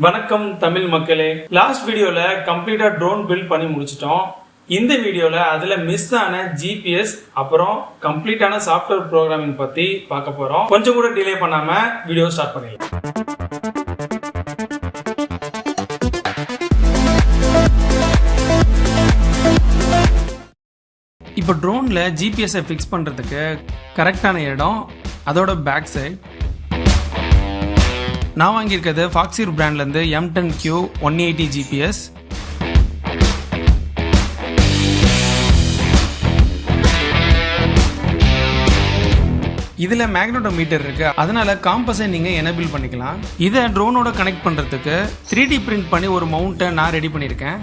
வணக்கம் தமிழ் மக்களே. லாஸ்ட் வீடியோல கம்ப்ளீட்டா ட்ரோன் பில்ட் பண்ணி முடிச்சிட்டோம். இந்த வீடியோல அதுல மிஸ் ஆன ஜிபிஎஸ் அப்புறம் கம்ப்ளீட்டான சாஃப்ட்வேர் ப்ரோக்ராமிங் பத்தி பார்க்க போறோம். கொஞ்சம் கூட டிலே பண்ணாம வீடியோ ஸ்டார்ட் பண்ணிடலாம். இப்போ ட்ரோன்ல ஜிபிஎஸ் ஃபிக்ஸ் பண்றதுக்கு கரெக்டான இடம் அதோட பேக் சைட். நான் வாங்கியிருக்கிறது ஃபாக்ஸிர் பிராண்ட்லேருந்து M10Q 180 GPS. இதில் மேக்னட்டோமீட்டர் இருக்கு, அதனால காம்பஸை நீங்கள் எனேபிள் பண்ணிக்கலாம். இதை ட்ரோனோட கனெக்ட் பண்ணுறதுக்கு 3D பிரிண்ட் பண்ணி ஒரு மவுண்ட்டை நான் ரெடி பண்ணியிருக்கேன்.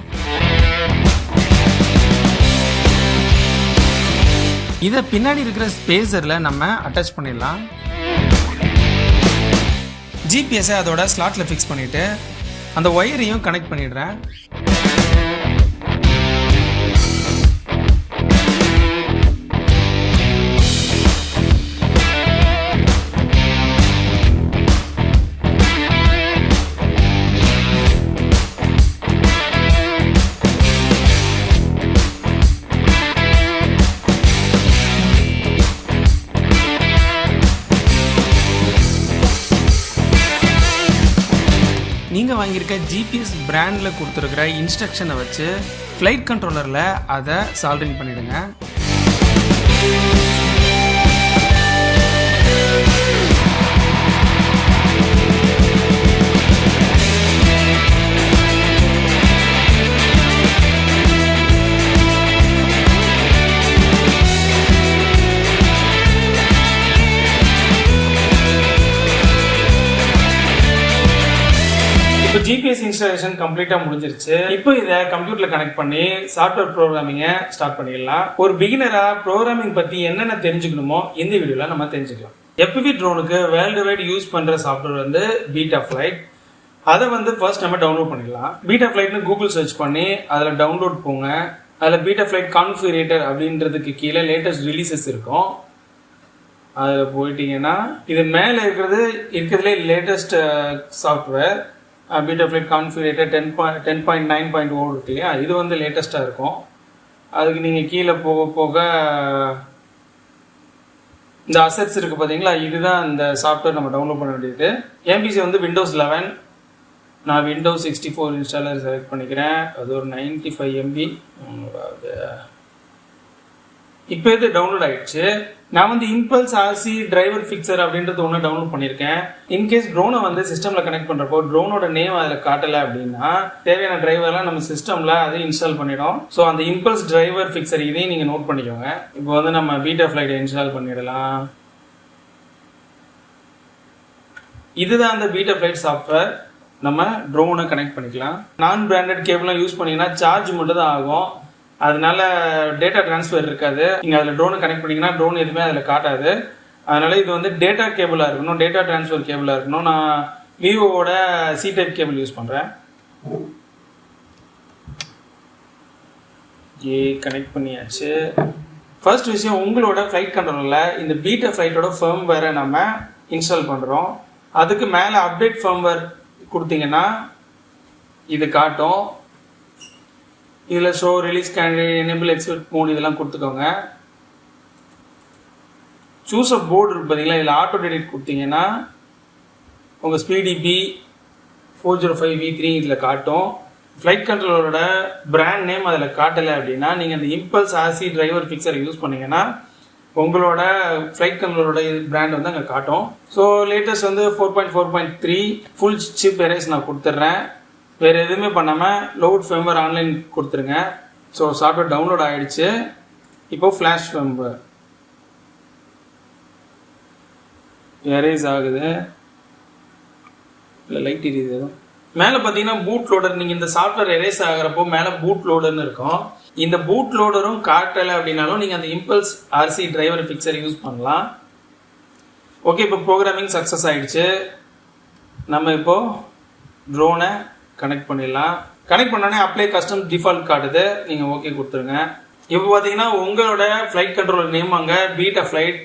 இதை பின்னாடி இருக்கிற ஸ்பேசரில் நம்ம அட்டாச் பண்ணிடலாம். ஜிபிஎஸ்ஸை அதோட ஸ்லாட்டில் ஃபிக்ஸ் பண்ணிவிட்டு அந்த ஒயரையும் கனெக்ட் பண்ணிடுறேன். நீங்கள் வாங்கியிருக்க ஜிபிஎஸ் பிராண்டில் கொடுத்துருக்கிற இன்ஸ்ட்ரக்ஷனை வச்சு ஃப்ளைட் கண்ட்ரோலரில் அதை சால்டரிங் பண்ணிவிடுங்க. ஜிபிஎஸ் இன்ஸ்டாலேஷன் கம்ப்ளீட்டா முடிஞ்சிருச்சு. இப்போ இதை கம்ப்யூட்டர்ல கனெக்ட் பண்ணி சாஃப்ட்வேர் ப்ரோக்ராமிங்கை ஸ்டார்ட் பண்ணிடலாம். ஒரு பிகினரா ப்ரோக்ராமிங் பத்தி என்னென்ன தெரிஞ்சுக்கணுமோ இந்த வீடியோல நம்ம தெரிஞ்சுக்கலாம். FPV ட்ரோனுக்கு வேர்ல்டு வைட் யூஸ் பண்ற சாஃப்ட்வேர் வந்து பீட்டாஃபிளைட். அதை வந்து ஃபர்ஸ்ட் நம்ம டவுன்லோட் பண்ணிடலாம். பீட்டாஃபிளைட்னு கூகுள் சர்ச் பண்ணி அதில் டவுன்லோட் போங்க. அதில் பீட்டாஃபிளைட் கான்ஃபிகரேட்டர் அப்படின்றதுக்கு கீழே லேட்டஸ்ட் ரிலீசஸ் இருக்கும். அதில் போயிட்டீங்கன்னா இது மேலே இருக்கிறதுலே லேட்டஸ்ட் சாஃப்ட்வேர் பீட்டாஃபிளைட் கான்ஃபிகரேட்டர் 10.9.0 இருக்கு இல்லையா, இது வந்து லேட்டஸ்ட்டாக இருக்கும். அதுக்கு நீங்கள் கீழே போக போக இந்த அசெட்ஸ் இருக்குது பார்த்தீங்களா, இதுதான் இந்த சாஃப்ட்வேர் நம்ம டவுன்லோட் பண்ண வேண்டியது. எம்பிசி வந்து விண்டோஸ் 11, நான் விண்டோஸ் 64 இன்ஸ்டாலர் செலக்ட் பண்ணிக்கிறேன். அது ஒரு 95 MB. இப்போ இது டவுன்லோட் ஆயிடுச்சு. நான் வந்து இம்பல்ஸ் RC டிரைவர் ஃபிக்சர் அப்படின்றது ஒன்று டவுன்லோட் பண்ணியிருக்கேன். இன்கேஸ் ட்ரோனை வந்து சிஸ்டம்ல கனெக்ட் பண்றப்போ ட்ரோனோட நேம் அதில் காட்டலை அப்படின்னா தேவையான டிரைவர்லாம் நம்ம சிஸ்டம்ல அதை இன்ஸ்டால் பண்ணிடும். ஸோ அந்த இம்பல்ஸ் டிரைவர் ஃபிக்சர் இதையும் நீங்க நோட் பண்ணிக்கோங்க. இப்போ வந்து நம்ம பீட்டாஃபிளைட்டை இன்ஸ்டால் பண்ணிடலாம். இதுதான் அந்த பீட்டாஃபிளைட் சாஃப்ட்வேர். நம்ம ட்ரோனை கனெக்ட் பண்ணிக்கலாம். நான் பிராண்டட் கேபிள்லாம் யூஸ் பண்ணீங்கன்னா சார்ஜ் மட்டும் தான் ஆகும், அதனால டேட்டா டிரான்ஸ்ஃபர் இருக்காது. நீங்கள் அதில் ட்ரோனை கனெக்ட் பண்ணிங்கன்னா ட்ரோன் எதுவுமே அதில் காட்டாது. அதனால இது வந்து டேட்டா கேபிளாக இருக்கணும், டேட்டா டிரான்ஸ்ஃபர் கேபிளாக இருக்கணும். நான் விவோவோட C டைப் கேபிள் யூஸ் பண்ணுறேன். கனெக்ட் பண்ணியாச்சு. ஃபர்ஸ்ட் விஷயம், உங்களோட ஃப்ளைட் கண்ட்ரோலரில் இந்த பீட்டாஃபிளைட்டோட ஃபர்ம்வேரை நம்ம இன்ஸ்டால் பண்ணுறோம். அதுக்கு மேலே அப்டேட் ஃபர்ம்வேர் கொடுத்தீங்கன்னா இது காட்டும். இதில் show release candidate enable expect mode இதெல்லாம் கொடுத்துக்கோங்க. சூஸ் அ போர்டு இருக்கு பார்த்தீங்களா, இதில் ஆட்டோ டெடிட் கொடுத்தீங்கன்னா உங்கள் ஸ்பீடிபி 405V3 இதில் காட்டும். ஃப்ளைட் கண்ட்ரோலரோட பிராண்ட் நேம் அதில் காட்டலை அப்படின்னா நீங்கள் அந்த இம்பல்ஸ் RC டிரைவர் ஃபிக்சரை யூஸ் பண்ணீங்கன்னா உங்களோட ஃப்ளைட் கண்ட்ரோலரோட பிராண்ட் வந்து அங்கே காட்டும். ஸோ லேட்டஸ்ட் வந்து 4.4.3 ஃபுல் சிப் எரேஸ் நான் கொடுத்துட்றேன். வேறு எதுவுமே பண்ணாமல் லோட் ஃபர்ம்வேர் ஆன்லைன் கொடுத்துருங்க. ஸோ சாஃப்ட்வேர் டவுன்லோட் ஆகிடுச்சு. இப்போ ஃப்ளாஷ் ஃபர்ம்வேர் எரேஸ் ஆகுது. இல்லை லைட் எரியுது எதுவும். மேலே பார்த்தீங்கன்னா பூட் லோடர். நீங்கள் இந்த சாஃப்ட்வேர் எரேஸ் ஆகிறப்போ மேலே பூட் லோடர்னு இருக்கும். இந்த பூட் லோடரும் காட்டலை அப்படின்னாலும் நீங்கள் அந்த impulse RC driver fixture use பண்ணலாம். ஓகே, இப்போ ப்ரோக்ராமிங் சக்ஸஸ் ஆகிடுச்சு. நம்ம இப்போ ட்ரோனை கனெக்ட் பண்ணிடலாம். கனெக்ட் பண்ணோடனே அப்ளை கஸ்டம் டிஃபால்ட் காட்டுது, நீங்கள் ஓகே கொடுத்துருங்க. இப்போ பார்த்தீங்கன்னா உங்களோட ஃப்ளைட் கண்ட்ரோலர் நேம் அங்கே பீட்டாஃபிளைட்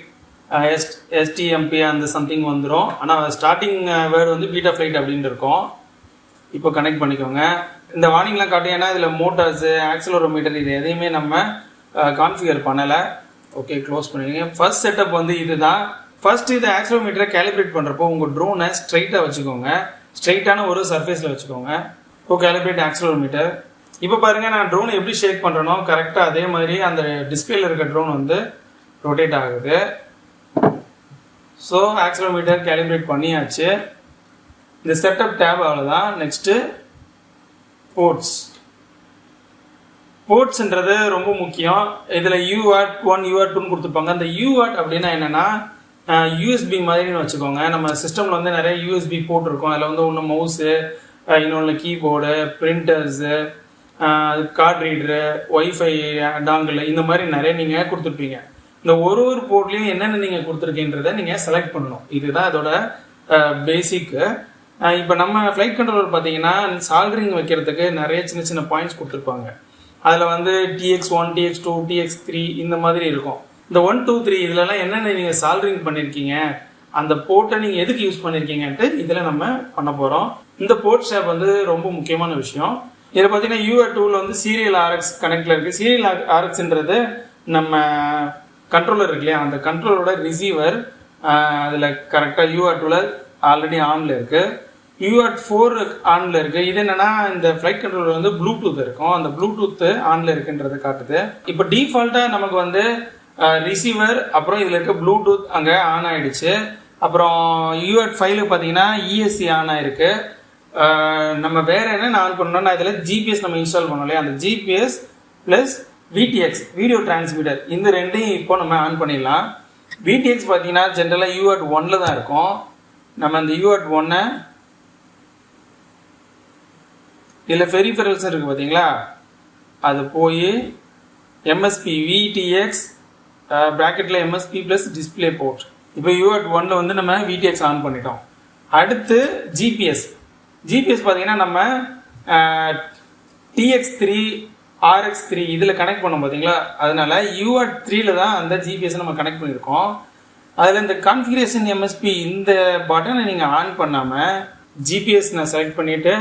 STMP அந்த சம்திங் வந்துடும். ஆனால் ஸ்டார்டிங் வேர்டு வந்து பீட்டாஃபிளைட் அப்படின்னு இருக்கும். இப்போ கனெக்ட் பண்ணிக்கோங்க. இந்த வார்னிங்லாம் காட்டும், ஏன்னா இதில் மோட்டார்ஸு ஆக்சிலரோமீட்டர் இது எதையுமே நம்ம கான்ஃபிகர் பண்ணலை. ஓகே, க்ளோஸ் பண்ணிடுங்க. ஃபர்ஸ்ட் செட்டப் வந்து இதுதான். ஃபர்ஸ்ட் இது ஆக்சிலரோமீட்டரை கேலிப்ரேட் பண்ணுறப்போ உங்கள் ட்ரோனை ஸ்ட்ரைட்டாக வச்சுக்கோங்க, ஸ்ட்ரைட்டான ஒரு சர்ஃபேஸில் வச்சுக்கோங்க. ஓ கேலிப்ரேட் ஆக்சிலரோமீட்டர். இப்போ பாருங்கள், நான் ட்ரோனை எப்படி ஷேக் பண்ணுறனோ கரெக்டாக அதே மாதிரி அந்த டிஸ்பிளேல இருக்க ட்ரோன் வந்து ரொட்டேட் ஆகுது. ஸோ ஆக்சிலரோமீட்டர் கேலிப்ரேட் பண்ணியாச்சு. இந்த செட்டப் டேப் அவ்வளோதான். நெக்ஸ்ட்டு போர்ட்ஸ்ன்றது ரொம்ப முக்கியம். இதில் UART 1 UART 2 கொடுத்துருப்பாங்க. அந்த UART அப்படின்னா என்னென்னா USB மாதிரின்னு வச்சுக்கோங்க. நம்ம சிஸ்டமில் வந்து நிறைய USB போர்ட் இருக்கும். அதில் வந்து ஒன்று மவுஸு, இன்னொன்று keyboard, printers, card reader, wifi dongle, இந்த மாதிரி நிறைய நீங்கள் கொடுத்துருப்பீங்க. இந்த ஒரு போர்ட்லேயும் என்னென்ன நீங்கள் கொடுத்துருக்கீன்றதை நீங்கள் செலக்ட் பண்ணணும். இதுதான் அதோட பேசிக்கு. இப்போ நம்ம ஃப்ளைட் கண்ட்ரோலர் பார்த்தீங்கன்னா சால்டரிங் வைக்கிறதுக்கு நிறைய சின்ன சின்ன பாயிண்ட்ஸ் கொடுத்துருப்பாங்க. அதில் வந்து TX1, TX2, TX3 இந்த மாதிரி இருக்கும். இந்த 1, 2, 3 இதுலலாம் என்னென்ன நீங்கள் சால்டரிங் பண்ணியிருக்கீங்க, அந்த போர்ட்டை நீங்கள் எதுக்கு யூஸ் பண்ணியிருக்கீங்கன்ட்டு இதில் நம்ம பண்ண போகிறோம். இந்த போர்ட் ஷேப் வந்து ரொம்ப முக்கியமான விஷயம். இதில் பார்த்தீங்கன்னா UART 2ல வந்து சீரியல் RX கனெக்டில் இருக்குது. சீரியல் RXன்றது நம்ம கண்ட்ரோலர் இருக்கு இல்லையா, அந்த கண்ட்ரோலரோட ரிசீவர். அதில் கரெக்டாக UART 2ல ஆல்ரெடி ஆனில் இருக்குது. UART 4 ஆனில் இருக்குது. இது என்னென்னா இந்த ஃப்ளைட் கண்ட்ரோலர் வந்து ப்ளூடூத் இருக்கும், அந்த ப்ளூடூத் ஆனில் இருக்குன்றது காட்டுது. இப்போ டிஃபால்ட்டாக நமக்கு வந்து ரிசீவர், அப்புறம் இதில் இருக்க ப்ளூடூத் அங்கே ஆன் ஆகிடுச்சு. அப்புறம் UART 5 பார்த்தீங்கன்னா ESC ஆன் ஆகிருக்கு. நம்ம வேற என்ன ஆன் பண்ணோம்னா இதில் GPS நம்ம இன்ஸ்டால் பண்ணோம் இல்லையா, அந்த GPS plus VTX video transmitter, இந்த ரெண்டையும் இப்போ நம்ம ஆன் பண்ணிடலாம். VTX பார்த்தீங்கன்னா ஜென்ரலாக UART 1ல தான் இருக்கும். நம்ம இந்த UART 1 இதில் பெரிஃபெரல்ஸ் இருக்குது பார்த்தீங்களா, அது போய் MSP VTX ப்ராக்கெட்டில் MSP ப்ளஸ் டிஸ்பிளே போர்ட். இப்போ UART 1ல வந்து நம்ம VTX ஆன் பண்ணிட்டோம். அடுத்து GPS பார்த்தீங்கன்னா நம்ம TX3 RX3 இதில் கனெக்ட் பண்ணோம் பார்த்தீங்களா, அதனால UART 3ல தான் அந்த GPS நம்ம கனெக்ட் பண்ணியிருக்கோம். அதில் இந்த கான்ஃபிகரேஷன் MSP இந்த பட்டனை நீங்கள் ஆன் பண்ணாமல் GPS நான் செலக்ட் பண்ணிவிட்டு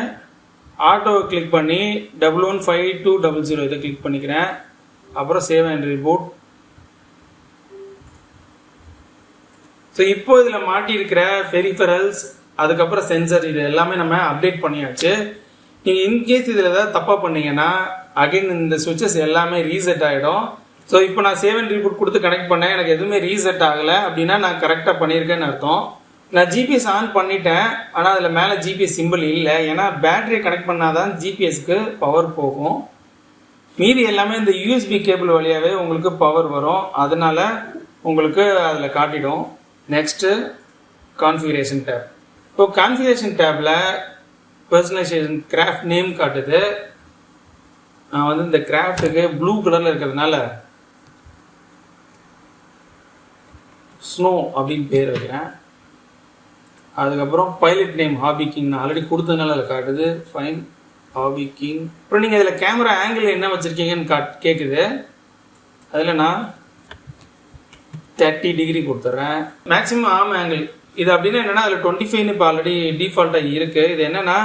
ஆட்டோவை கிளிக் பண்ணி 115200 இதை கிளிக் பண்ணிக்கிறேன். அப்புறம் சேவ் அண்ட் ரிபோட். ஸோ இப்போ இதில் மாட்டியிருக்கிற பெரிஃபெரல்ஸ், அதுக்கப்புறம் சென்சர், இது எல்லாமே நம்ம அப்டேட் பண்ணியாச்சு. நீங்கள் இன்கேஸ் இதில் ஏதாவது தப்பாக பண்ணீங்கன்னா அகைன் இந்த சுவிட்சஸ் எல்லாமே ரீசெட் ஆகிடும். ஸோ இப்போ நான் சேவ் அண்ட் ரிபோட் கொடுத்து கனெக்ட் பண்ணேன், எனக்கு எதுவுமே ரீசெட் ஆகலை அப்படின்னா நான் கரெக்டாக பண்ணியிருக்கேன்னு அர்த்தம். நான் GPS ஆன் பண்ணிட்டேன், ஆனால் அதில் மேலே GPS சிம்பிள் இல்லை. ஏன்னா பேட்டரியை கனெக்ட் பண்ணால் தான் GPSக்கு பவர் போகும். மீதி எல்லாமே இந்த USB கேபிள் வழியாகவே உங்களுக்கு பவர் வரும், அதனால் உங்களுக்கு அதில் காட்டிடும். Next configuration tab. இப்போ கான்ஃபிகரேஷன் டேப்பில் பர்சனலைசேஷன் கிராஃப்ட் நேம் காட்டுது. நான் வந்து இந்த கிராஃப்ட்டுக்கு ப்ளூ கலரில் இருக்கிறதுனால ஸ்னோ அப்படின்னு பேர் வைக்கிறேன். அதுக்கப்புறம் பைலட் நேம் ஹாபி கிங், நான் ஆல்ரெடி கொடுத்ததுனால அதில் காட்டுது. Fine, hobby king. அப்புறம் நீங்கள் இதில் கேமரா ஆங்கிள் என்ன வச்சுருக்கீங்கன்னு கேட்குது. அதில் நான் 30 டிகிரி கொடுத்துட்றேன். மேக்ஸிமம் ஆம் ஆங்கிள் இது அப்படின்னா என்னென்னா அதில் 25 இப்போ ஆல்ரெடி டிஃபால்ட்டாக இருக்குது. இது என்னென்னா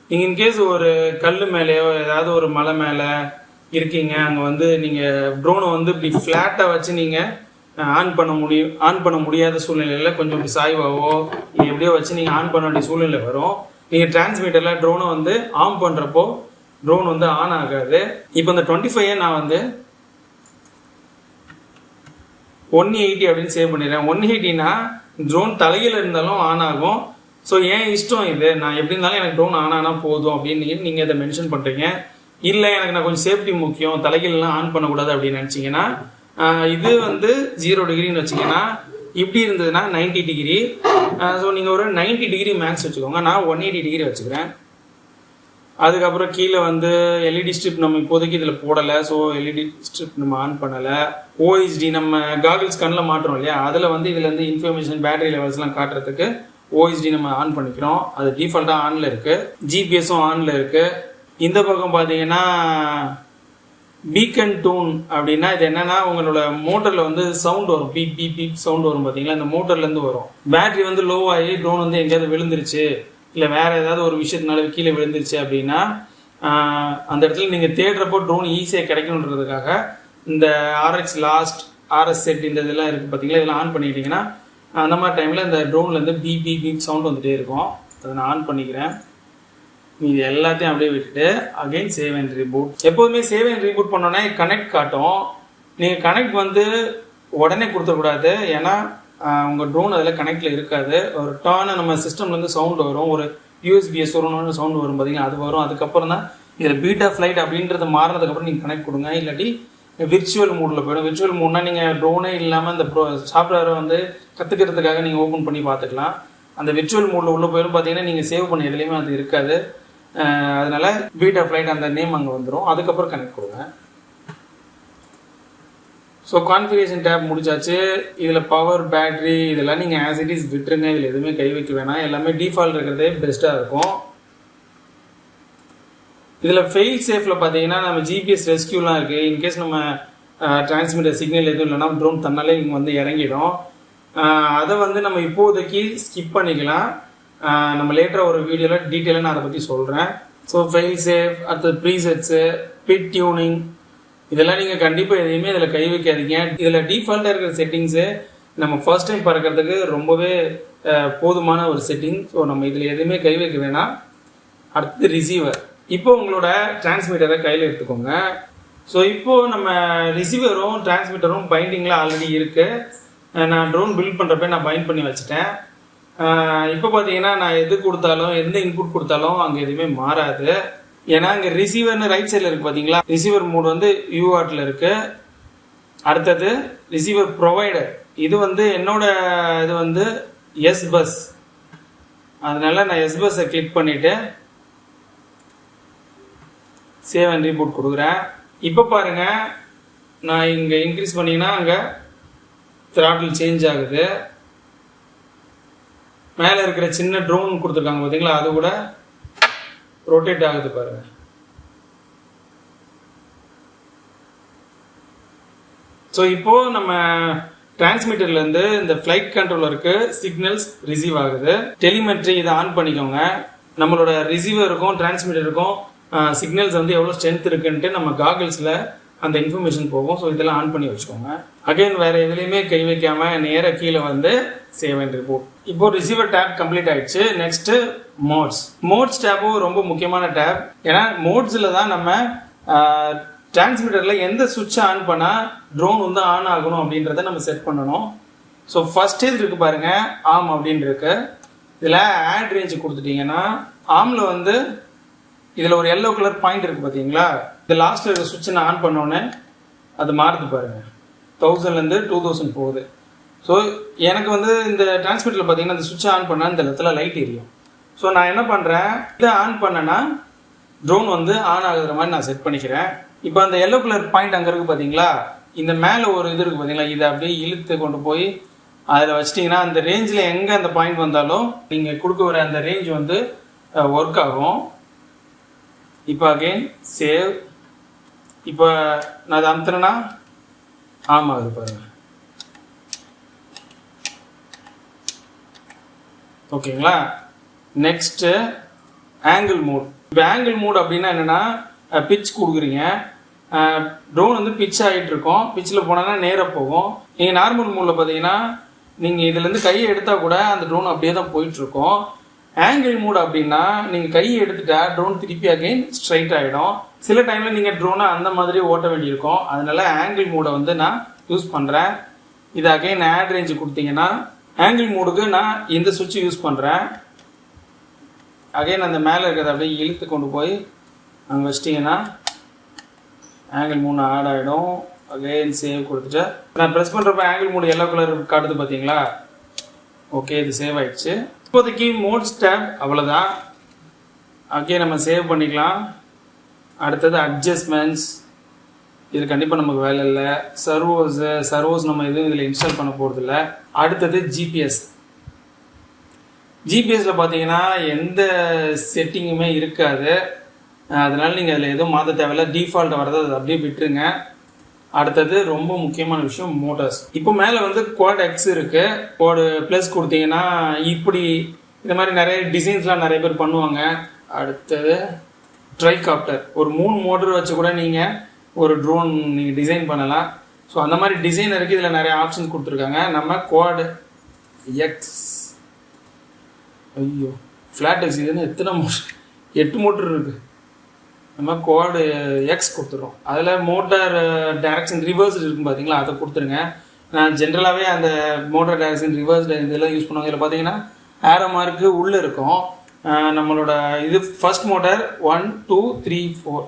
நீங்கள் இன்கேஸ் ஒரு கல் மேலேயோ ஏதாவது ஒரு மலை மேலே இருக்கீங்க, அங்கே வந்து நீங்கள் ட்ரோனை வந்து இப்படி ஃப்ளாட்டாக வச்சு நீங்கள் ஆன் பண்ண முடியாத சூழ்நிலையில் கொஞ்சம் இப்படி சாய்வாவோ இல்லை எப்படியோ வச்சு நீங்கள் ஆன் பண்ண வேண்டிய சூழ்நிலை வரும். நீங்கள் டிரான்ஸ்மிட்டரில் ட்ரோனை வந்து ஆன் பண்ணுறப்போ ட்ரோன் வந்து ஆன் ஆகாது. இப்போ இந்த 25 நான் வந்து 180 அப்படின்னு சேவ் பண்ணிடுறேன். 180னா ட்ரோன் தலையில் இருந்தாலும் ஆன் ஆகும். ஸோ ஏன் இஷ்டம் இது, நான் எப்படி இருந்தாலும் எனக்கு ட்ரோன் ஆன் ஆனால் போதும் அப்படின்னு நீங்கள் இதை மென்ஷன் பண்ணுறீங்க. இல்லை எனக்கு நான் கொஞ்சம் சேஃப்டி முக்கியம், தலைகீழெலாம் ஆன் பண்ணக்கூடாது அப்படின்னு நினச்சிங்கன்னா இது வந்து 0 டிகிரின்னு வச்சிங்கன்னா, இப்படி இருந்ததுன்னா 90 டிகிரி. ஸோ நீங்கள் ஒரு 90 டிகிரி மேக்ஸ் வச்சுக்கோங்க. நான் 180 டிகிரி வச்சுக்கிறேன். அதுக்கப்புறம் கீழே வந்து எல்இடி ஸ்ட்ரிப் நம்ம இப்போதைக்கு இதில் போடலை. ஸோ எல்இடி ஸ்ட்ரிப் நம்ம ஆன் பண்ணலை. OHD நம்ம காகிள்ஸ் கண்ணில் மாட்டுறோம் இல்லையா, அதில் வந்து இதில் இருந்து இன்ஃபர்மேஷன் பேட்டரி லெவல்ஸ்லாம் காட்டுறதுக்கு OHD நம்ம ஆன் பண்ணிக்கிறோம். அது டிஃபால்ட்டாக ஆனில் இருக்குது. GPSும் ஆனில் இருக்குது. இந்த பக்கம் பார்த்தீங்கன்னா பீக்கன் டூன் அப்படின்னா இது என்னன்னா உங்களோட மோட்டரில் வந்து சவுண்ட் வரும், பீப் பீப் பீப் சவுண்ட் வரும் பார்த்தீங்களா, இந்த மோட்டர்லேருந்து வரும். பேட்டரி வந்து லோ ஆகி ட்ரோன் வந்து எங்கேயாவது விழுந்துருச்சு, இல்லை வேறு ஏதாவது ஒரு விஷயத்தினால கீழே விழுந்துருச்சு அப்படின்னா அந்த இடத்துல நீங்கள் தேடுறப்போ ட்ரோன் ஈஸியாக கிடைக்கணுன்றதுக்காக இந்த ஆர்எக்ஸ் லாஸ்ட் ஆர்எஸ் செட் இந்த இதெல்லாம் இருக்குது பார்த்தீங்களா, இதெல்லாம் ஆன் பண்ணிட்டீங்கன்னா அந்த மாதிரி டைமில் இந்த ட்ரோன்லேருந்து பீப் சவுண்ட் வந்துகிட்டே இருக்கும். அதை நான் ஆன் பண்ணிக்கிறேன். இது எல்லாத்தையும் அப்படியே விட்டுட்டு அகைன் சேவ் அண்ட் ரீபூட். எப்போதுமே சேவ் அண்ட் ரீபூட் பண்ணோன்னே கனெக்ட் காட்டும். நீங்கள் கனெக்ட் வந்து உடனே கொடுத்துக்கூடாது, ஏன்னா உங்கள் ட்ரோன் அதில் கனெக்டில் இருக்காது. ஒரு டர்னு நம்ம சிஸ்டம்லேருந்து சவுண்ட் வரும், ஒரு யூஎஸ்பிஎஸ் வரணும்னு சவுண்ட் வரும் பார்த்தீங்கன்னா, அது வரும். அதுக்கப்புறம் தான் இதில் பீட்டா ஃப்ளைட் அப்படின்றது மாறினதுக்கப்புறம் நீங்கள் கனெக்ட் கொடுங்க. இல்லாட்டி விர்ச்சுவல் மூடில் போய்டும். விர்ச்சுவல் மூட்னா நீங்கள் ட்ரோனே இல்லாமல் இந்த சாஃப்ட்வேரை வந்து கற்றுக்கிறதுக்காக நீங்கள் ஓப்பன் பண்ணி பார்த்துக்கலாம். அந்த விர்ச்சுவல் மூடில் உள்ளே போயிடும் பார்த்தீங்கன்னா நீங்கள் சேவ் பண்ண எதுலேயுமே அது இருக்காது. அதனால் பீட்டா ஃப்ளைட் அந்த நேம் அங்கே வந்துடும். அதுக்கப்புறம் கனெக்ட் கொடுங்க. ஸோ கான்ஃபிகரேஷன் டேப் முடிச்சாச்சு. இதில் பவர், பேட்ரி இதெல்லாம் நீங்கள் ஆஸ் இட் இஸ் விட்டுருங்க. இதில் எதுவுமே கை வைக்க வேணாம். எல்லாமே டிஃபால்ட் இருக்கிறதே பெஸ்ட்டாக இருக்கும். இதில் ஃபெயில் சேஃபில் பார்த்தீங்கன்னா நம்ம ஜிபிஎஸ் ரெஸ்கியூலாம் இருக்குது. இன்கேஸ் நம்ம டிரான்ஸ்மிட்டர் சிக்னல் எதுவும் இல்லைனா ட்ரோன் தன்னாலே இங்கே வந்து இறங்கிடும். அதை வந்து நம்ம இப்போதைக்கு ஸ்கிப் பண்ணிக்கலாம். நம்ம லேட்டராக ஒரு வீடியோவில் டீட்டெயிலாக நான் அதை பற்றி சொல்கிறேன். ஸோ ஃபெயில் சேஃப், அடுத்தது ப்ரீசெட்ஸு, பிட் டியூனிங் இதெல்லாம் நீங்கள் கண்டிப்பாக எதையுமே இதில் கை வைக்காதீங்க. இதில் டிஃபால்ட்டாக இருக்கிற செட்டிங்ஸு நம்ம ஃபர்ஸ்ட் டைம் பறக்கிறதுக்கு ரொம்பவே போதுமான ஒரு செட்டிங். ஸோ நம்ம இதில் எதுவுமே கை வைக்க வேணாம். அடுத்தது ரிசீவர். இப்போ உங்களோட டிரான்ஸ்மிட்டரை கையில் எடுத்துக்கோங்க. ஸோ இப்போது நம்ம ரிசீவரும் டிரான்ஸ்மிட்டரும் பைண்டிங்கில் ஆல்ரெடி இருக்குது. நான் ட்ரோன் பில்ட் பண்ணுறப்ப நான் பைண்ட் பண்ணி வச்சுட்டேன். இப்போ பார்த்தீங்கன்னா நான் எது கொடுத்தாலும் எந்த இன்புட் கொடுத்தாலும் அங்கே எதுவுமே மாறாது. ஏன்னா இங்கே ரிசீவர்னு ரைட் சைடில் இருக்குது பார்த்தீங்களா, ரிசீவர் மோட் வந்து யூஆர்ட்டில் இருக்குது. அடுத்தது ரிசீவர் ப்ரொவைடர், இது வந்து என்னோட இது வந்து எஸ் பஸ். அதனால நான் எஸ் பஸ்ஸை கிளிக் பண்ணிவிட்டு சேவ் அண்ட் ரீபூட் கொடுக்குறேன். இப்போ பாருங்கள், நான் இங்கே இன்க்ரீஸ் பண்ணிங்கன்னா அங்கே த்ராட்டில் சேஞ்ச் ஆகுது. மேலே இருக்கிற சின்ன ட்ரோன் கொடுத்துருக்காங்க பார்த்தீங்களா, அது கூட ரொட்டேட் ஆகுது பாருங்க. ஸோ இப்போ நம்ம டிரான்ஸ்மிட்டர்லேருந்து இந்த ஃப்ளைட் கண்ட்ரோலருக்கு சிக்னல்ஸ் ரிசீவ் ஆகுது. டெலிமெட்ரி இதை ஆன் பண்ணிக்கோங்க. நம்மளோட ரிசீவருக்கும் டிரான்ஸ்மிட்டருக்கும் சிக்னல்ஸ் வந்து எவ்வளோ ஸ்ட்ரென்த் இருக்குன்ட்டு நம்ம காகிள்ஸில் அந்த இன்ஃபர்மேஷன் போகும். ஸோ இதெல்லாம் ஆன் பண்ணி வச்சுக்கோங்க. அகைன் வேறு எதுலேயுமே கை வைக்காம நேராக கீழே வந்து சேவ் அண்ட் ரிப்போர்ட். இப்போ ரிசீவர் டேப் கம்ப்ளீட் ஆயிடுச்சு. நெக்ஸ்ட் மோட்ஸ் டேப்பும் ரொம்ப முக்கியமான டேப். ஏன்னா மோட்ஸில் தான் நம்ம டிரான்ஸ்மிட்டரில் எந்த சுவிட்சை ஆன் பண்ணால் ட்ரோன் வந்து ஆன் ஆகணும் அப்படின்றத நம்ம செட் பண்ணணும். ஸோ ஃபர்ஸ்ட் இது இருக்குது பாருங்கள், ஆம் அப்படின்னு இருக்கு. இதில் ஆட் ரேஞ்சு கொடுத்துட்டிங்கன்னா ஆமில் வந்து இதில் ஒரு எல்லோ கலர் பாயிண்ட் இருக்குது பார்த்தீங்களா, இந்த லாஸ்ட்டில் இருக்கிற சுவிட்சை நான் ஆன் பண்ணோன்னே அது மாறுது பாருங்கள், 1000லேருந்து 2000 போகுது. ஸோ எனக்கு வந்து இந்த டிரான்ஸ்மிட்டரில் பார்த்தீங்கன்னா இந்த சுவிட்சை ஆன் பண்ணால் இந்த இடத்துல லைட் எரியும். ஸோ நான் என்ன பண்ணுறேன், இதை ஆன் பண்ணேன்னா ட்ரோன் வந்து ஆன் ஆகுற மாதிரி நான் செட் பண்ணிக்கிறேன். இப்போ அந்த எல்லோ கலர் பாயிண்ட் அங்கே இருக்குது பார்த்தீங்களா, இந்த மேலே ஒரு இது இருக்குது பார்த்தீங்களா, இதை அப்படியே இழுத்து கொண்டு போய் அதில் வச்சிட்டிங்கன்னா அந்த ரேஞ்சில் எங்கே அந்த பாயிண்ட் வந்தாலும் நீங்கள் கொடுக்க வர அந்த ரேஞ்ச் வந்து ஒர்க் ஆகும். இப்போ அகெயின் சேவ். இப்போ நான் அதை அமுத்துறேன்னா ஆமாம் அது பாருங்கள். ஓகேங்களா. Next angle mode. இப்போ ஆங்கிள் மோட் அப்படின்னா என்னென்னா, பிட்ச் கொடுக்குறீங்க, ட்ரோன் வந்து பிட்ச் ஆகிட்டு இருக்கோம். பிட்சில் போனோன்னா நேராக போகும். நீங்கள் நார்மல் மோடில் பார்த்தீங்கன்னா நீங்கள் இதுலேருந்து கையை எடுத்தால் கூட அந்த ட்ரோன் அப்படியே தான் போயிட்டுருக்கோம். ஆங்கிள் மோட் அப்படின்னா நீங்கள் கையை எடுத்துட்டா ட்ரோன் திருப்பி அகைன் ஸ்ட்ரைட் ஆகிடும். சில டைமில் நீங்கள் ட்ரோனை அந்த மாதிரி ஓட்ட வேண்டியிருக்கும். அதனால ஆங்கிள் மோடை வந்து நான் யூஸ் பண்ணுறேன். இது அகைன் ஆட் ரேஞ்சு கொடுத்தீங்கன்னா ஆங்கிள் மோடுக்கு நான் இந்த சுவிட்ச் யூஸ் பண்ணுறேன். அகைன் அந்த மேலே இருக்கிறத அப்படியே இழுத்து கொண்டு போய் அங்கே வச்சிட்டிங்கன்னா ஆங்கிள் மூணு ஆட் ஆகிடும். அகைன் சேவ் கொடுத்துட்டு நான் ப்ரெஸ் பண்ணுறப்ப ஆங்கிள் மூணு எல்லோ கலர் காட்டுது பார்த்தீங்களா. ஓகே, இது சேவ் ஆயிடுச்சு. இப்போதைக்கு மோட்ஸ் டேப் அவ்வளோதான். ஓகே, நம்ம சேவ் பண்ணிக்கலாம். அடுத்தது அட்ஜஸ்ட்மெண்ட்ஸ், இது கண்டிப்பாக நமக்கு வேலை இல்லை. சர்வோஸ் நம்ம எதுவும் இதில் இன்ஸ்டால் பண்ண போகிறதில்ல. அடுத்தது ஜிபிஎஸ். ஜிபிஎஸ்சில் பார்த்தீங்கன்னா எந்த செட்டிங்குமே இருக்காது. அதனால் நீங்கள் அதில் எதுவும் மாற்ற தேவையில்ல. டிஃபால்ட் வரது அதை அப்படியே விட்டுருங்க. அடுத்தது ரொம்ப முக்கியமான விஷயம் மோட்டார்ஸ். இப்போ மேலே வந்து குவாட் எக்ஸ் இருக்குது. குவாட் ப்ளஸ் கொடுத்தீங்கன்னா இப்படி இந்த மாதிரி நிறைய டிசைன்ஸ்லாம் நிறைய பேர் பண்ணுவாங்க. அடுத்தது ட்ரைகாப்டர், ஒரு 3 மோட்டர் வச்சு கூட நீங்கள் ஒரு ட்ரோன் நீங்கள் டிசைன் பண்ணலாம். ஸோ அந்த மாதிரி டிசைன் இருக்குது. இதில் நிறைய ஆப்ஷன் கொடுத்துருக்காங்க. நம்ம குவாட் எக்ஸ், ஐயோ ஃப்ளாட் எக்ஸ், இதுன்னு எத்தனை மோட்டர், 8 மோட்டர் இருக்குது. நம்ம குவாட் எக்ஸ் கொடுத்துருவோம். அதில் மோட்டார் டைரக்ஷன் ரிவர்ஸ் இருக்கும் பார்த்தீங்களா, அதை கொடுத்துருங்க. நான் ஜென்ரலாகவே அந்த மோட்டார் டைரக்ஷன் ரிவர்ஸ் இதெல்லாம் யூஸ் பண்ணுவாங்க. இதில் பார்த்தீங்கன்னா ஏரோ மார்க்கு உள்ளே இருக்கும். நம்மளோட இது ஃபர்ஸ்ட் மோட்டார் 1 2 3 4.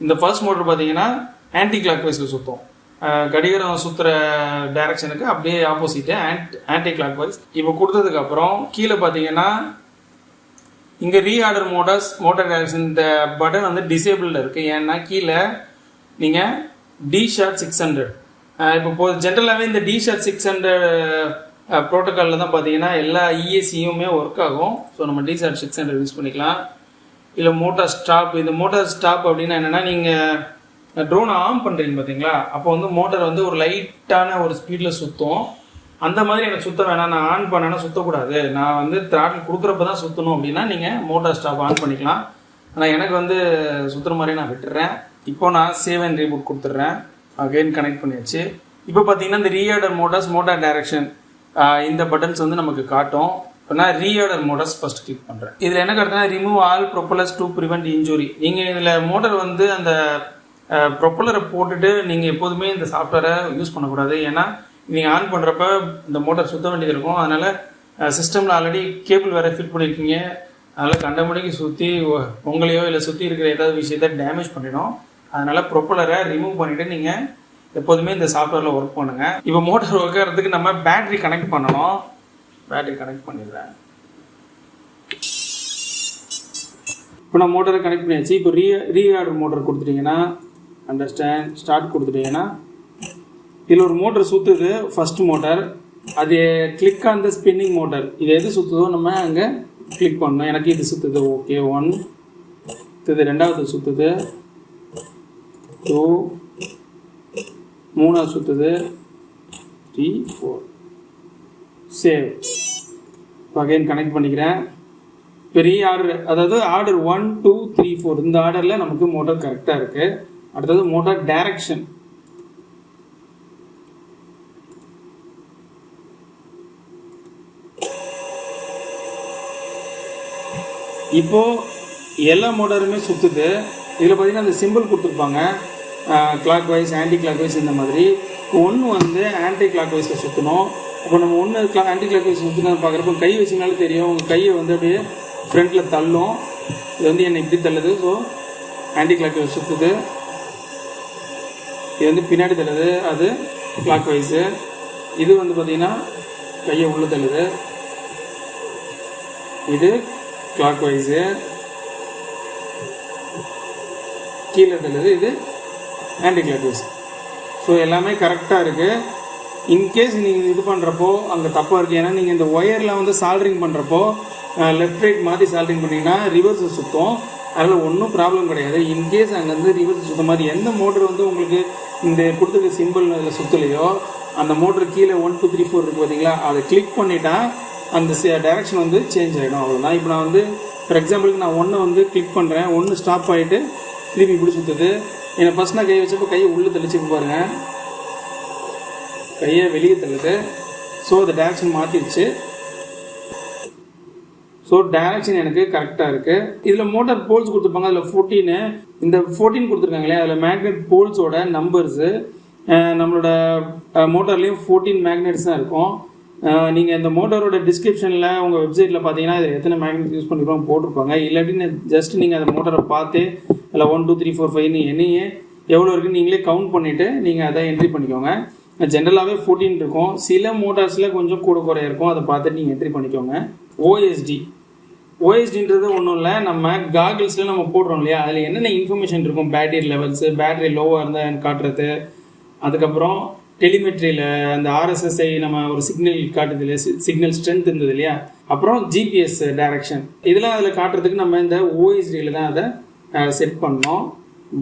இந்த ஃபர்ஸ்ட் மோட்டர் பார்த்தீங்கன்னா ஆன்டி கிளாக் வைஸில் சுற்றும். கடிகாரம் சுற்றுற டைரக்ஷனுக்கு அப்படியே ஆப்போசிட்டு ஆன்டி கிளாக் வைஸ். இப்போ கொடுத்ததுக்கப்புறம் கீழே பார்த்தீங்கன்னா இங்கே ரீஆர்டர் மோட்டார் டைரக்ஷன் இந்த பட்டன் வந்து டிசேபிளில் இருக்குது. ஏன்னா கீழே நீங்கள் டிஷார்ட் 600 இப்போ ஜென்ரலாகவே இந்த டிஷார்ட் 600 ப்ரோட்டோக்காலில் தான் பார்த்தீங்கன்னா எல்லா இஎஸ்சியுமே ஒர்க் ஆகும். ஸோ நம்ம டிஷார்ட் 600 யூஸ் பண்ணிக்கலாம். இல்லை மோட்டார் ஸ்டாப், இந்த மோட்டார் ஸ்டாப் அப்படின்னா என்னென்னா நீங்கள் ட்ரோனை ஆன் பண்ணுறீங்க பார்த்தீங்களா, அப்போ வந்து மோட்டார் வந்து ஒரு லைட்டான ஒரு ஸ்பீடில் சுற்றும். அந்த மாதிரி எனக்கு சுற்ற வேணாம், நான் ஆன் பண்ணேன்னா சுற்றக்கூடாது, நான் வந்து த்ராட்டில் கொடுக்குறப்ப தான் சுற்றணும் அப்படின்னா நீங்கள் மோட்டார் ஸ்டாப் ஆன் பண்ணிக்கலாம். ஆனால் எனக்கு வந்து சுற்றுற மாதிரி நான் விட்டுறேன். இப்போ நான் சேவ் அண்ட் ரீபூட் கொடுத்துட்றேன். அகைன் கனெக்ட் பண்ணியாச்சு. இப்போ பார்த்தீங்கன்னா இந்த ரீஆர்டர் மோட்டார் டைரக்ஷன் இந்த பட்டன்ஸ் வந்து நமக்கு காட்டும். இப்போ நான் ரீஆர்டர் மோட்டார்ஸ் ஃபர்ஸ்ட் கிளிக் பண்ணுறேன். இதில் என்ன காட்டுதுன்னா remove all propellers to prevent injury. நீங்கள் இதில் மோட்டார் வந்து அந்த ப்ரொப்பலரை போட்டுட்டு நீங்கள் எப்போதுமே இந்த சாஃப்ட்வேரை யூஸ் பண்ணக்கூடாது. ஏன்னா நீங்கள் ஆன் பண்ணுறப்ப இந்த மோட்டார் சுற்ற வேண்டியது இருக்கும். அதனால் சிஸ்டமில் ஆல்ரெடி கேபிள் வேறு ஃபிட் பண்ணியிருக்கீங்க. அதனால் கண்டபடிக்கு சுற்றி உங்களையோ இல்லை சுற்றி இருக்கிற ஏதாவது விஷயத்த டேமேஜ் பண்ணிடும். அதனால் ப்ரொப்பலரை ரிமூவ் பண்ணிவிட்டு நீங்கள் எப்போதுமே இந்த சாஃப்ட்வேரில் ஒர்க் பண்ணுங்கள். இப்போ மோட்டார் ஒர்க் ஆகிறதுக்கு நம்ம பேட்டரி கனெக்ட் பண்ணணும். பேட்டரி கனெக்ட் பண்ணிடுறேன். இப்போ நான் மோட்டரை கனெக்ட் பண்ணியாச்சு. இப்போ ரீஆர்டர் மோட்டர் கொடுத்துட்டிங்கன்னா அண்டர்ஸ்டாண்ட் ஸ்டார்ட் கொடுத்துட்டிங்கன்னா இதில் ஒரு மோட்டர் சுற்றுது, ஃபர்ஸ்ட் மோட்டார். அது click on the spinning motor. இது எது சுற்றுதோ நம்ம அங்கே கிளிக் பண்ணணும். எனக்கு இது சுற்றுது, ஓகே. 1 இது 2வது சுற்றுது, 2 3வது சுற்றுது, 3 4 சேவ். அகைன் கனெக்ட் பண்ணிக்கிறேன். பெரிய ஆர்டர், அதாவது ஆர்டர் 1 2 3 4 இந்த ஆர்டரில் நமக்கு மோட்டார் கரெக்டாக இருக்குது. அடுத்தது மோட்டார் டைரக்ஷன். இப்போது எல்லா மோட்டாருமே சுற்றுது. இதில் பார்த்தீங்கன்னா அந்த சிம்பிள் கொடுத்துருப்பாங்க, clockwise anticlockwise இந்த மாதிரி. ஒன்று வந்து ஆன்டி கிளாக் வைஸில் சுற்றணும். அப்போ நம்ம ஒன்று ஆன்டி கிளாக் வைஸ் சுற்றினா பார்க்குறப்போ கை வச்சிங்கனாலும் தெரியும், உங்கள் கையை வந்து அப்படியே ஃப்ரண்ட்டில் தள்ளும். இது வந்து என்னை இப்படி தள்ளுது. ஸோ ஆன்டி கிளாக் வைஸ் சுற்றுது. இது வந்து பின்னாடி தள்ளுது, அது கிளாக் வைஸு. இது வந்து பார்த்திங்கன்னா கையை உள்ளே தள்ளுது, இது கிளாக் வைஸு. கீழே தள்ளுது, இது ஆன்டி கிளாக் வைஸ். ஸோ எல்லாமே கரெக்டாக இருக்குது. இன்கேஸ் நீங்கள் இது பண்ணுறப்போ அங்கே தப்பாக இருக்குது. ஏன்னா நீங்கள் இந்த ஒயரில் வந்து சால்ட்ரிங் பண்ணுறப்போ லெஃப்ட் ரைட் மாற்றி சால்ட்ரிங் பண்ணிங்கன்னா ரிவர்ஸ் சுற்றும். அதில் ஒன்றும் ப்ராப்ளம் கிடையாது. இன்கேஸ் அங்கே வந்து ரிவர்ஸ் சுற்ற மாதிரி எந்த மோட்டர் வந்து உங்களுக்கு இந்த கொடுத்துருக்க சிம்பிள் அதில் சுற்றலையோ அந்த மோட்டர் கீழே 1 2 3 4 இருக்குது பார்த்தீங்களா, அதை கிளிக் பண்ணிட்டா அந்த டைரக்ஷன் வந்து சேஞ்ச் ஆகிடும். அவ்வளோதான். இப்போ நான் வந்து ஃபார் எக்ஸாம்பிளுக்கு நான் 1 வந்து கிளிக் பண்ணுறேன், 1 ஸ்டாப் ஆகிட்டு திருப்பி இப்படி சுற்றுது. என்னை ஃபஸ்ட் நான் கையை வச்சப்போ கையை உள்ளே தெளிச்சு பாருங்கள், கையை வெளியே தள்ளுது. ஸோ அந்த டைரக்ஷன் மாற்றிடுச்சு. ஸோ டைரக்ஷன் எனக்கு கரெக்டாக இருக்குது. இதில் மோட்டார் போல்ஸ் கொடுத்துருப்பாங்க. அதில் 14 இந்த 14 கொடுத்துருக்காங்களே, அதில் மேக்னெட் போல்ஸோட நம்பர்ஸு. நம்மளோட மோட்டார்லேயும் 14 மேக்னெட்ஸ் தான் இருக்கும். நீங்கள் இந்த மோட்டாரோட டிஸ்கிரிப்ஷனில் உங்கள் வெப்சைட்டில் பார்த்தீங்கன்னா இதில் எத்தனை மேக்னெட் யூஸ் பண்ணிருக்கோம் போட்டிருப்பாங்க. இல்லாட்டி ஜஸ்ட் நீங்கள் அந்த மோட்டரை பார்த்து அதில் 1 2 3 4 5 என்னையே எவ்வளோ இருக்குன்னு நீங்களே கவுண்ட் பண்ணிவிட்டு நீங்கள் அதை என்ட்ரி பண்ணிக்கோங்க. ஜென்ரலாகவே 14 இருக்கும். சில மோட்டார்ஸில் கொஞ்சம் கூட குறைய இருக்கும். அதை பார்த்துட்டு நீங்கள் என்ட்ரி பண்ணிக்கோங்க. ஓஎஸ்டின்றது ஒன்றும் இல்லை, நம்ம காகிள்ஸில் நம்ம போடுறோம் இல்லையா, அதில் என்னென்ன இன்ஃபர்மேஷன் இருக்கும், பேட்டரி லெவல்ஸு, பேட்டரி லோவாக இருந்தால் காட்டுறது, அதுக்கப்புறம் டெலிமெட்ரியில் அந்த ஆர்எஸ்எஸ்ஐ நம்ம ஒரு சிக்னல் காட்டுது இல்லையா, சிக்னல் ஸ்ட்ரென்த் இருந்தது இல்லையா, அப்புறம் ஜிபிஎஸ் டைரக்ஷன், இதெல்லாம் அதில் காட்டுறதுக்கு நம்ம இந்த ஓஎஸ்டியில் தான் அதை செட் பண்ணோம்.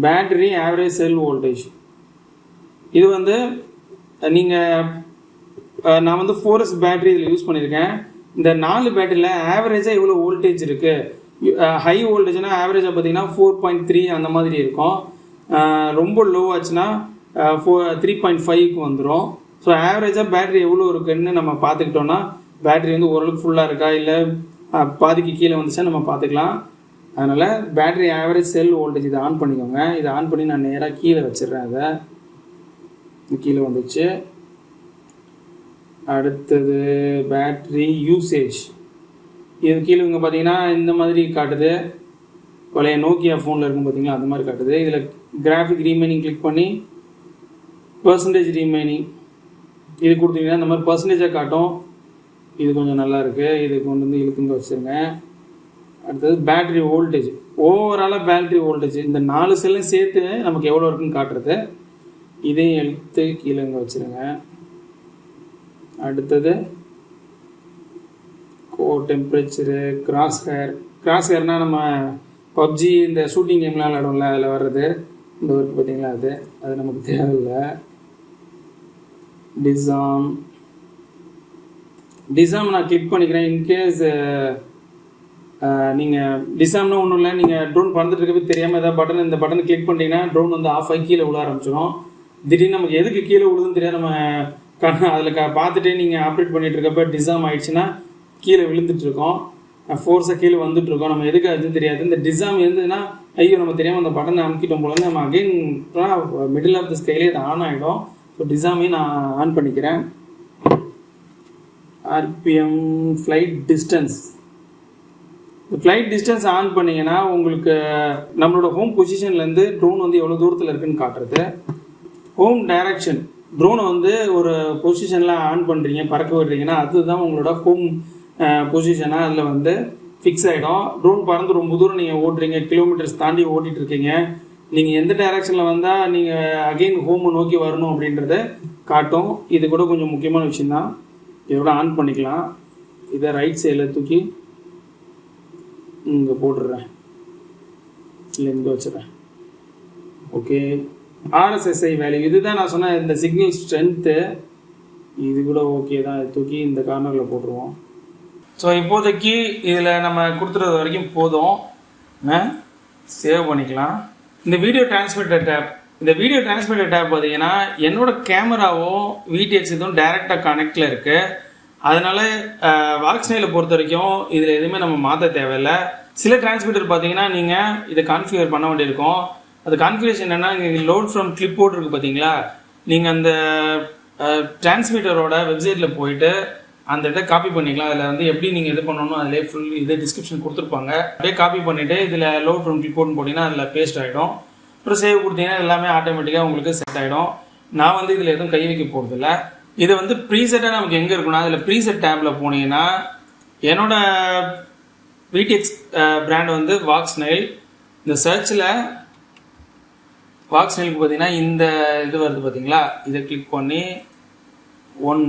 பேட்டரி ஆவரேஜ் செல் வோல்டேஜ் இது வந்து நீங்கள் நான் வந்து 4S பேட்டரி இதில் யூஸ் பண்ணியிருக்கேன். இந்த 4 பேட்டரியில் ஆவரேஜாக எவ்வளோ வோல்டேஜ் இருக்குது, ஹை வோல்டேஜ்னா ஆவரேஜாக பார்த்தீங்கன்னா 4.3 அந்த மாதிரி இருக்கும். ரொம்ப லோ ஆச்சுன்னா 3.5க்கு வந்துடும். ஸோ ஆவரேஜாக பேட்டரி எவ்வளோ இருக்குன்னு நம்ம பார்த்துக்கிட்டோன்னா பேட்டரி வந்து ஓரளவுக்கு ஃபுல்லாக இருக்கா இல்லை பாதிக்கு கீழே வந்துச்சா நம்ம பார்த்துக்கலாம். அதனால் பேட்டரி ஆவரேஜ் செல் வோல்டேஜ் இதை ஆன் பண்ணிக்கோங்க. இதை ஆன் பண்ணி நான் நேராக கீழே வச்சிடுறேன். அதை கீழே வந்துச்சு. அடுத்தது பேட்ரி யூசேஜ். இது கீழே இங்கே பார்த்தீங்கன்னா இந்த மாதிரி காட்டுது. பழைய நோக்கியா ஃபோனில் இருக்கும் பார்த்தீங்களா, அந்த மாதிரி காட்டுது. இதில் கிராஃபிக் ரீமைனிங் கிளிக் பண்ணி பர்சன்டேஜ் ரீமைனிங் இது கொடுத்தீங்கன்னா இந்த மாதிரி பர்சன்டேஜாக காட்டும். இது கொஞ்சம் நல்லா இருக்குது. இது கொண்டு வந்து இழுத்துங்க வச்சுருங்க. அடுத்தது பேட்ரி வோல்டேஜ், ஓவராலாக பேட்ரி வோல்டேஜ் இந்த 4 செல்லும் சேர்த்து நமக்கு எவ்வளோ இருக்குன்னு காட்டுறது. இதையும் எழுத்து கீழே இங்கே வச்சுருங்க. அடுத்தது டெம்பரேச்சரு, கிராஸ் ஹேர்னால் நம்ம பப்ஜி இந்த ஷூட்டிங் கேம்லாம் விளையாடும்ல, அதில் வர்றது இந்த ஒர்க் பார்த்தீங்களா, அது நமக்கு தேவையில்லை. டிசாம் நான் கிளிக் பண்ணிக்கிறேன். இன்கேஸ் நீங்கள் டிசாம்னா ஒன்றும் இல்லை, நீங்கள் ட்ரோன் பறந்துட்டு இருக்கவே தெரியாமல் ஏதாவது இந்த பட்டனை கிளிக் பண்ணிட்டீங்கன்னா ட்ரோன் வந்து ஆஃப் ஆகி கீழே விழ ஆரம்பிச்சிடும். திடீர்னு நமக்கு எதுக்கு கீழே விழுதுன்னு தெரியாது. நம்ம அதில் பார்த்துட்டே நீங்கள் ஆப்ரேட் பண்ணிட்டு இருக்கப்ப டிசாம் ஆயிடுச்சுன்னா கீழே விழுந்துட்டுருக்கோம், ஃபோர்ஸாக கீழே வந்துட்டுருக்கோம். நம்ம எதுக்கு அது தெரியாது. இந்த டிசாம் இருந்ததுன்னா ஐயோ நம்ம தெரியாமல் அந்த பட்டனை அமுக்கிட்டோம் போல நம்ம அகைன் மிடில் ஆஃப் த ஸ்கைலே இது ஆன் ஆகிடும். ஸோ டிசாமையும் நான் ஆன் பண்ணிக்கிறேன். RPM ஃப்ளைட் டிஸ்டன்ஸ் ஆன் பண்ணிங்கன்னா உங்களுக்கு நம்மளோட ஹோம் பொசிஷன்லேருந்து ட்ரோன் வந்து எவ்வளோ தூரத்தில் இருக்குன்னு காட்டுறது. ஹோம் டைரக்ஷன், ட்ரோனை வந்து ஒரு பொசிஷனில் ஆன் பண்ணுறீங்க, பறக்க விடுறீங்கன்னா அதுதான் உங்களோட ஹோம் பொசிஷனாக அதில் வந்து ஃபிக்ஸ் ஆகிடும். ட்ரோன் பறந்து ரொம்ப தூரம் நீங்கள் ஓட்டுறீங்க, கிலோமீட்டர்ஸ் தாண்டி ஓட்டிகிட்டு இருக்கீங்க, நீங்கள் எந்த டைரக்ஷனில் வந்தால் நீங்கள் அகெயின் ஹோமை நோக்கி வரணும் அப்படின்றத காட்டும். இது கூட கொஞ்சம் முக்கியமான விஷயந்தான். இதோட ஆன் பண்ணிக்கலாம். இதை ரைட் சைடில் தூக்கி இங்கே போட்டுடுறேன், இல்லை இங்கே வச்சுறேன். ஓகே, RSSI வேல்யூ இதுதான் நான் சொன்னேன். இந்த சிக்னல் ஸ்ட்ரென்த்து இது கூட ஓகே தான். இது தூக்கி இந்த கார்னரில் போட்டுருவோம். ஸோ இப்போதைக்கு இதில் நம்ம கொடுத்துறது வரைக்கும் போதும். சேவ் பண்ணிக்கலாம். இந்த வீடியோ டிரான்ஸ்மிட்டர் டேப் பார்த்தீங்கன்னா என்னோட கேமராவும் VTX இதுவும் டைரெக்டாக கனெக்டில் இருக்குது. அதனால வாக்ஸ்னையில் பொறுத்த வரைக்கும் இதில் எதுவுமே நம்ம மாற்ற தேவையில்லை. சில டிரான்ஸ்மிட்டர் பார்த்தீங்கன்னா நீங்கள் இதை கான்ஃபிகர் பண்ண வேண்டியிருக்கும். அது கான்ஃபிகரேஷன் என்னென்னா, இங்கே லோட் ஃப்ரம் கிளிப்போர்ட் இருக்குது பார்த்தீங்களா, நீங்கள் அந்த டிரான்ஸ்மிட்டரோட வெப்சைட்டில் போயிட்டு அந்த இதை காப்பி பண்ணிக்கலாம். அதில் வந்து எப்படி நீங்கள் இது பண்ணணும் அதிலே ஃபுல் இது டிஸ்கிரிப்ஷன் கொடுத்துருப்பாங்க. அப்படியே காப்பி பண்ணிவிட்டு இதில் லோட் ஃப்ரம் கிளிப்போர்ட்னு போட்டிங்கன்னா அதில் பேஸ்ட் ஆகிடும். அப்புறம் சேவ் கொடுத்தீங்கன்னா எல்லாமே ஆட்டோமேட்டிக்காக உங்களுக்கு செட் ஆகிடும். நான் வந்து இதில் எதுவும் கை வைக்க போகிறதில்ல. இது வந்து ப்ரீசெட்டாக நமக்கு எங்கே இருக்குன்னா, அதில் ப்ரீசெட் டேப்பில் போனீங்கன்னா என்னோட VTX பிராண்ட் வந்து வாக்ஸ்னைல். இந்த சர்ச்சில் வாக்ஸ்னைலுக்கு பார்த்தீங்கன்னா இந்த இது வருது பார்த்தீங்களா, இதை கிளிக் பண்ணி 1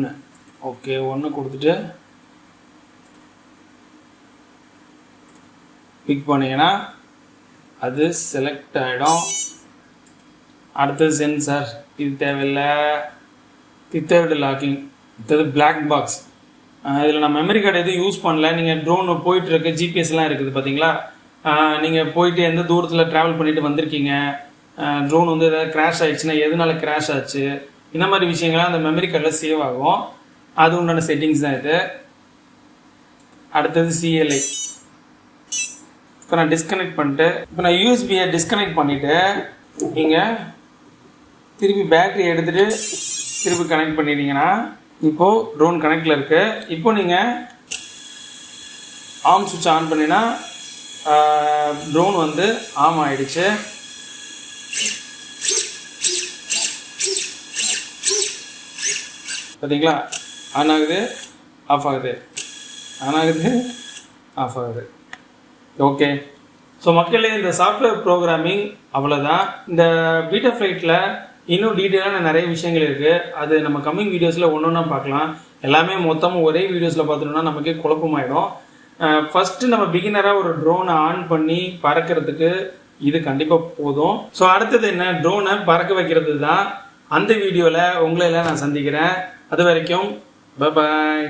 ஓகே 1 கொடுத்துட்டு கிளிக் பண்ணிங்கன்னா அது செலக்ட் ஆகிடும். அடுத்தது சென்சார், இது தேவையில்லை. தேர்டு லாக்கிங், இது பிளாக் பாக்ஸ். இதில் நான் மெமரி கார்டு எதுவும் யூஸ் பண்ணல. நீங்கள் ட்ரோன் போயிட்டு இருக்க ஜிபிஎஸ்லாம் இருக்குது பார்த்தீங்களா, நீங்கள் போயிட்டு எந்த தூரத்தில் ட்ராவல் பண்ணிட்டு வந்திருக்கீங்க, ட்ரோன் வந்து ஏதாவது கிராஷ் ஆகிடுச்சுன்னா எதனால கிராஷ் ஆச்சு, இந்த மாதிரி விஷயங்கள்லாம் அந்த மெமரி கார்டில் சேவ் ஆகும். அது உண்டான செட்டிங்ஸ் தான் இது. அடுத்தது CLI. இப்போ நான் டிஸ்கனெக்ட் பண்ணிட்டு இப்போ நான் யூஎஸ்பியை டிஸ்கனெக்ட் பண்ணிவிட்டு இங்கே திருப்பி பேட்டரி எடுத்துகிட்டு திருப்பி கனெக்ட் பண்ணிட்டீங்கன்னா இப்போது ட்ரோன் கனெக்டில் இருக்குது. இப்போ நீங்கள் ஆர்ம் சுவிட்ச் ஆன் பண்ணினா ட்ரோன் வந்து ஆன் ஆகிடுச்சு. பார்த்தீங்களா, ஆன் ஆகுது, ஆஃப் ஆகுது, ஆன் ஆகுது, ஆஃப் ஆகுது. ஓகே, ஸோ மக்களே இந்த சாஃப்ட்வேர் ப்ரோக்ராமிங் அவ்வளோதான். இந்த பீட்டா ஃப்ளைட்டில் இன்னும் டீட்டெயிலான நிறைய விஷயங்கள் இருக்குது. அது நம்ம கம்மிங் வீடியோஸில் ஒன்று ஒன்றா பார்க்கலாம். எல்லாமே மொத்தமாக ஒரே வீடியோஸில் பார்த்துட்டோம்னா நமக்கே குழப்பமாயிடும். ஃபஸ்ட்டு நம்ம பிகினராக ஒரு ட்ரோனை ஆன் பண்ணி பறக்கிறதுக்கு இது கண்டிப்பாக போதும். ஸோ அடுத்தது என்ன, ட்ரோனை பறக்க வைக்கிறது தான். அந்த வீடியோவில் உங்களை எல்லாம் நான் சந்திக்கிறேன். அது வரைக்கும் பாய்.